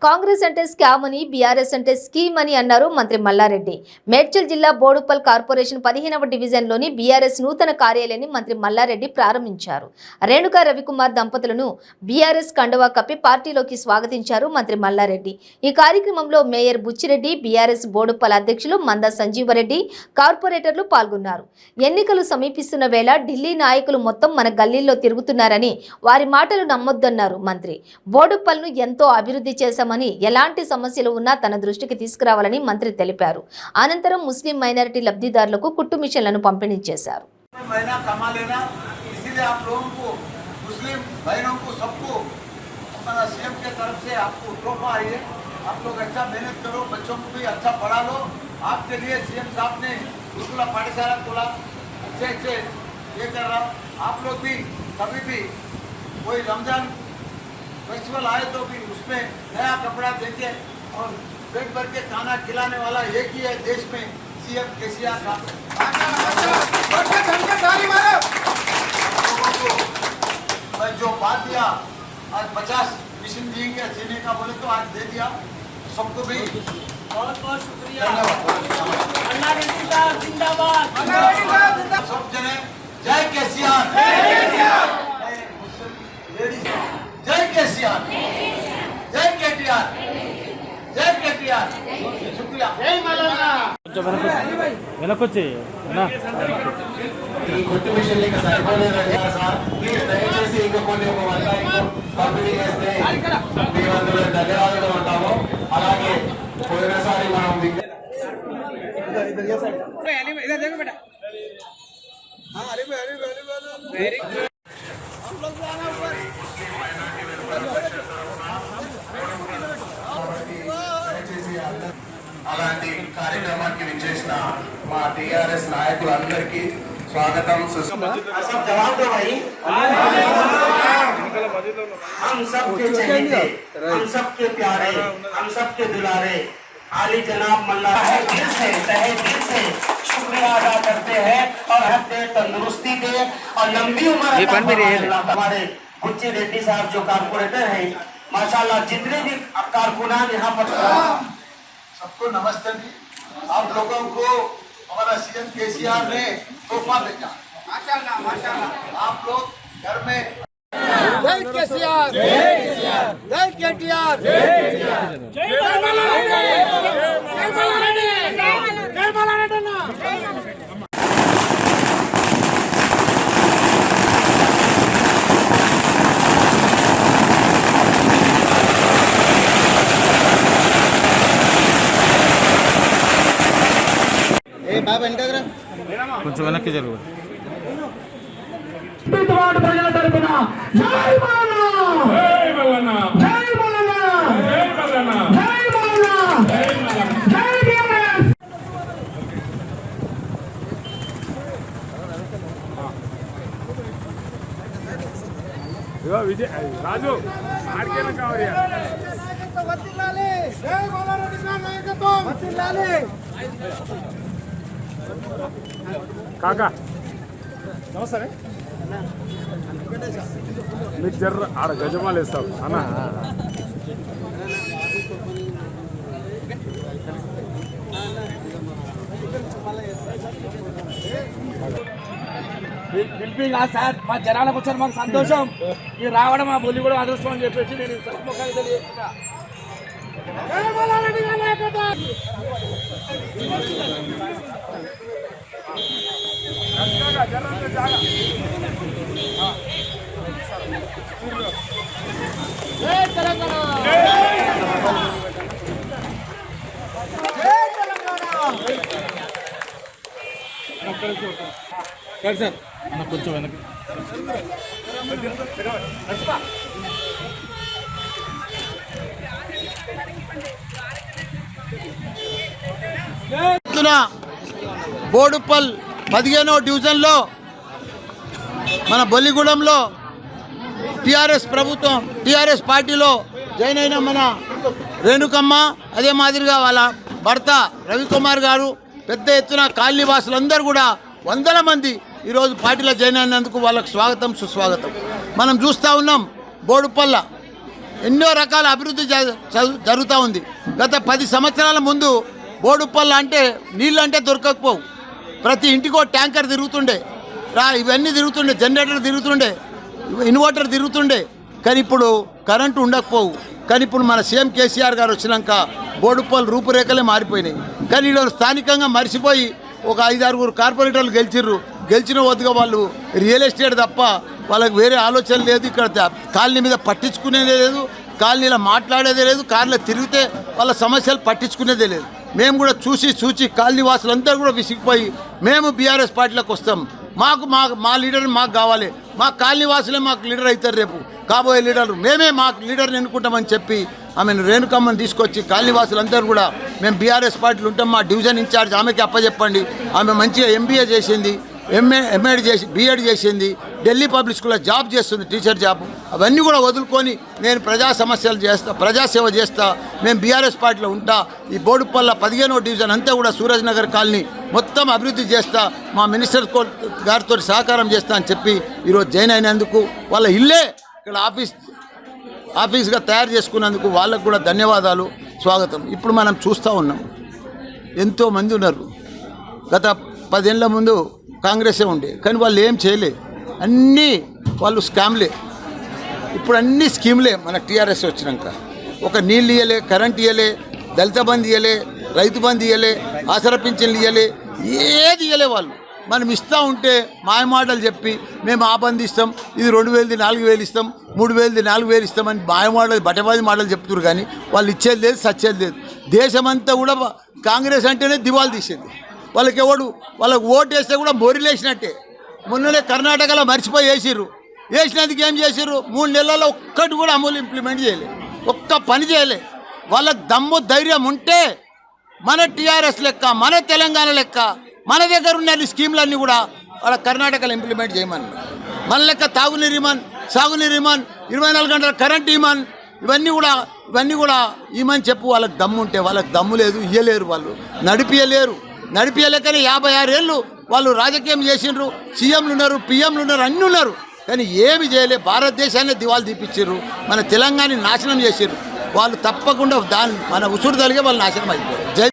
కాంగ్రెస్ అంటే స్కామ్ అని, బీఆర్ఎస్ అంటే స్కీమ్ అని అన్నారు మంత్రి మల్లారెడ్డి. మేడ్చల్ జిల్లా బోడుప్పల్ కార్పొరేషన్ 15వ డివిజన్లోని బీఆర్ఎస్ నూతన కార్యాలయాన్ని మంత్రి మల్లారెడ్డి ప్రారంభించారు. రేణుకా రవికుమార్ దంపతులను బీఆర్ఎస్ కండువా కప్పి పార్టీలోకి స్వాగతించారు మంత్రి మల్లారెడ్డి. ఈ కార్యక్రమంలో మేయర్ బుచ్చిరెడ్డి, బీఆర్ఎస్ బోడుప్పల్ అధ్యక్షులు మంద సంజీవరెడ్డి, కార్పొరేటర్లు పాల్గొన్నారు. ఎన్నికలు సమీపిస్తున్న వేళ ఢిల్లీ నాయకులు మొత్తం మన గల్లీల్లో తిరుగుతున్నారని, వారి మాటలు నమ్మొద్దన్నారు మంత్రి. బోడుప్పల్ను ఎంతో అభివృద్ధి చేశామని, ఎలాంటి సమస్యలు ఉన్నా తన దృష్టికి తీసుకురావాలని మంత్రి తెలిపారు. అనంతరం ముస్లిం మైనారిటీ లబ్ధిదారులకు కుట్టు మిషన్లను పంపిణీ చేశారు. आप लोग अच्छा मेहनत करो, बच्चों को भी अच्छा पढ़ा लो। आपके लिए सीएम साहब ने गुरुकुला पाठशाला खोला, अच्छे ये कर रहा। आप लोग भी कभी भी कोई रमजान फेस्टिवल आए तो भी उसमें नया कपड़ा देके और पेट भर के खाना खिलाने वाला एक ही है देश में, सीएम केसीआर साहब। मैं जो बात दिया आज 50 मिशन दिए जीने का बोले तो आज दे दिया सबको भी। बहुत बहुत शुक्रिया, जिंदाबाद। सब जने जय केसीआर, जय केसीआर, जय केटीआर, जय केटीआर। शुक्रिया। जय मौलाना। వెనకొచ్చి ఈ కొట్టు మిషన్లకి సరిపోలేదండి సార్. ప్లీజ్ దయచేసి ఇంకా కొన్ని ఒక 1 తారీఖు పంపిణీ చేస్తే మేమందరూ దగ్గరగా ఉంటాము. అలాగే పోయినసారి మనం అలాంటి కార్యక్రమానికి విచ్చేసిన మా టీఆర్ఎస్ నాయకులందరికీ स्वागतम। सब जवाब दो भाई। हम सब के चहेते, हम सब के प्यारे, हम सब के दुलारे आली जनाब मल्ला है दिल से तहे दिल से शुक्रिया अदा करते हैं और हक दे, तंदुरुस्ती दे और लंबी उम्र हमारे बुच्ची रेड्डी साहब जो कारपोरेटर हैं, माशाल्लाह जितने भी कारकुनान यहाँ पर। सबको नमस्ते जी। आप लोगों को हमारा सीएम केसीआर ने तोहफा भेजा। माशाल्लाह माशाल्लाह। आप लोग घर में जय केसीआर, जय केसीआर, जय केटीआर, जय केसीआर, जय मल्लारेड्डी, जय मल्लारेड्डी, जय मल्लारेड्डी ना। కొంచెం వెనక్కి జరుగు. ప్రజల తరపున జై మౌలానా, జై మౌలానా, జై మౌలానా, జై మౌలానా, జై మౌలానా, జై మౌలానా, జై బీఆర్ఎస్। ఇగో విజయ్ రాజు ఆర్కేన కావరియా వర్ధిల్లాలి, జై మల్లారెడ్డి గారి నాయకత్వం వర్ధిల్లాలి। కాకా నమస్తే. మీకు జర్ర ఆడ గజమాలు వేస్తావు అన్న. పిలిపి సార్ మా జనాలకు వచ్చారు, మాకు సంతోషం. మీరు రావడం మా బొల్లి కూడా అదృష్టం అని చెప్పేసి నేను సత్ముఖాలు తెలియజేస్తున్నా. సార్ అన్న కొంచెం వెనక్కి. బోడుప్పల్ 15వ డివిజన్లో మన బొల్లిగూడెంలో టీఆర్ఎస్ ప్రభుత్వం, టీఆర్ఎస్ పార్టీలో జాయిన్ అయిన మన రేణుకమ్మ, అదే మాదిరిగా వాళ్ళ భర్త రవికుమార్ గారు, పెద్ద ఎత్తున కాలనీ వాసులందరూ కూడా వందల మంది ఈరోజు పార్టీలో జాయిన్ అయినందుకు వాళ్ళకు స్వాగతం సుస్వాగతం. మనం చూస్తూ ఉన్నాం బోడుప్పల్ల ఎన్నో రకాల అభివృద్ధి జరుగుతూ ఉంది. గత 10 సంవత్సరాల ముందు బోడుప్పల్ అంటే నీళ్ళు అంటే దొరకకపోవు. ప్రతి ఇంటికో ట్యాంకర్ తిరుగుతుండే, ఇవన్నీ తిరుగుతుండే, జనరేటర్ తిరుగుతుండే, ఇన్వర్టర్ తిరుగుతుండే. కానీ ఇప్పుడు కరెంటు ఉండకపోవు. కానీ ఇప్పుడు మన సీఎం కేసీఆర్ గారు వచ్చినాక బోడుప్పల్ రూపురేఖలే మారిపోయినాయి. కానీ వీళ్ళు స్థానికంగా మరిచిపోయి ఒక 5-6 కార్పొరేటర్లు గెలిచిన వద్దుగా వాళ్ళు రియల్ ఎస్టేట్ తప్ప వాళ్ళకి వేరే ఆలోచన లేదు. ఇక్కడ కాలనీ మీద పట్టించుకునేదే లేదు, కాలనీలో మాట్లాడేదే లేదు, కార్లో తిరిగితే వాళ్ళ సమస్యలు పట్టించుకునేదే లేదు. మేము కూడా చూసి కాలనీ వాసులందరూ కూడా విసిగిపోయి మేము బీఆర్ఎస్ పార్టీలోకి వస్తాం. మా లీడర్ మాకు కావాలి, మా కాలనీ వాసులే మాకు లీడర్ అవుతారు, రేపు కాబోయే లీడర్లు మేమే మాకు లీడర్ని ఎన్నుకుంటామని చెప్పి ఆమెను రేణుకమ్మని తీసుకొచ్చి కాలనీ వాసులందరూ కూడా మేము బీఆర్ఎస్ పార్టీలు ఉంటాం, మా డివిజన్ ఇన్ఛార్జ్ ఆమెకి అప్పచెప్పండి. ఆమె మంచిగా MBA చేసింది, MAd చేసి B.Ed చేసింది, ఢిల్లీ పబ్లిక్ స్కూల్లో జాబ్ చేస్తుంది, టీచర్ జాబ్. అవన్నీ కూడా వదులుకొని నేను ప్రజాసేవ చేస్తా, మేము బీఆర్ఎస్ పార్టీలో ఉంటా, ఈ బోడుప్పల్ల 15వ డివిజన్ అంతా కూడా సూరజ్ నగర్ కాలనీ మొత్తం అభివృద్ధి చేస్తా, మా మినిస్టర్ గారితో సహకారం చేస్తా అని చెప్పి ఈరోజు జాయిన్ అయినందుకు, వాళ్ళ ఇల్లే ఇక్కడ ఆఫీస్గా తయారు చేసుకున్నందుకు వాళ్ళకు కూడా ధన్యవాదాలు, స్వాగతం. ఇప్పుడు మనం చూస్తూ ఉన్నాం, ఎంతోమంది ఉన్నారు. గత 10 ఏళ్ళ ముందు కాంగ్రెసే ఉండే, కానీ వాళ్ళు ఏం చేయలే, అన్నీ వాళ్ళు స్కామ్లే. ఇప్పుడు అన్ని స్కీమ్లే. మన టీఆర్ఎస్ వచ్చినాక ఒక నీళ్ళు ఇవ్వలే, కరెంట్ ఇవ్వలే, దళిత బంధు ఇవ్వలే, రైతు బంధు ఇవ్వలే, ఆసరా పింఛన్లు ఇవ్వలే, ఏది ఇవ్వలే. వాళ్ళు మనం ఇస్తూ ఉంటే మాయమాటలు చెప్పి మేము ఆ బంధు ఇస్తాం, ఇది 2000ది 4000 ఇస్తాం, 3000ది 4000 ఇస్తామని మాయమాటలు బటబాది మాటలు చెప్తున్నారు. కానీ వాళ్ళు ఇచ్చేది లేదు, సచ్చేది లేదు. దేశమంతా కూడా కాంగ్రెస్ అంటేనే దివాలు తీసేది. వాళ్ళకి వాళ్ళకి ఓటు వేస్తే కూడా బొరిలేసినట్టే. మొన్ననే కర్ణాటకలో మర్చిపోయి వేసినందుకు ఏం చేసిర్రు? 3 నెలల్లో ఒక్కటి కూడా అమలు ఇంప్లిమెంట్ చేయలే, ఒక్క పని చేయలే. వాళ్ళకి దమ్ము ధైర్యం ఉంటే మన టీఆర్ఎస్ లెక్క, మన తెలంగాణ లెక్క, మన దగ్గర ఉన్న స్కీమ్లన్నీ కూడా వాళ్ళ కర్ణాటకలో ఇంప్లిమెంట్ చేయమన్నారు. మన లెక్క తాగునీరు ఇమన్, సాగునీరు ఇమన్, 24 గంటల కరెంట్ ఇమన్, ఇవన్నీ కూడా ఇమని చెప్పు. వాళ్ళకి దమ్ము ఉంటే, వాళ్ళకి దమ్ము లేదు, ఇయ్యలేరు, వాళ్ళు నడిపియలేకనే 56 ఏళ్ళు వాళ్ళు రాజకీయం చేసిండ్రు. సీఎంలు ఉన్నారు, PMలు ఉన్నారు, అన్నీ ఉన్నారు, కానీ ఏమి చేయలే. భారతదేశాన్ని దివాలు తీపిచ్చిర్రు, మన తెలంగాణని నాశనం చేసిర్రు. వాళ్ళు తప్పకుండా మన ఉసురు తలిగే వాళ్ళు నాశనం అయిపోయారు.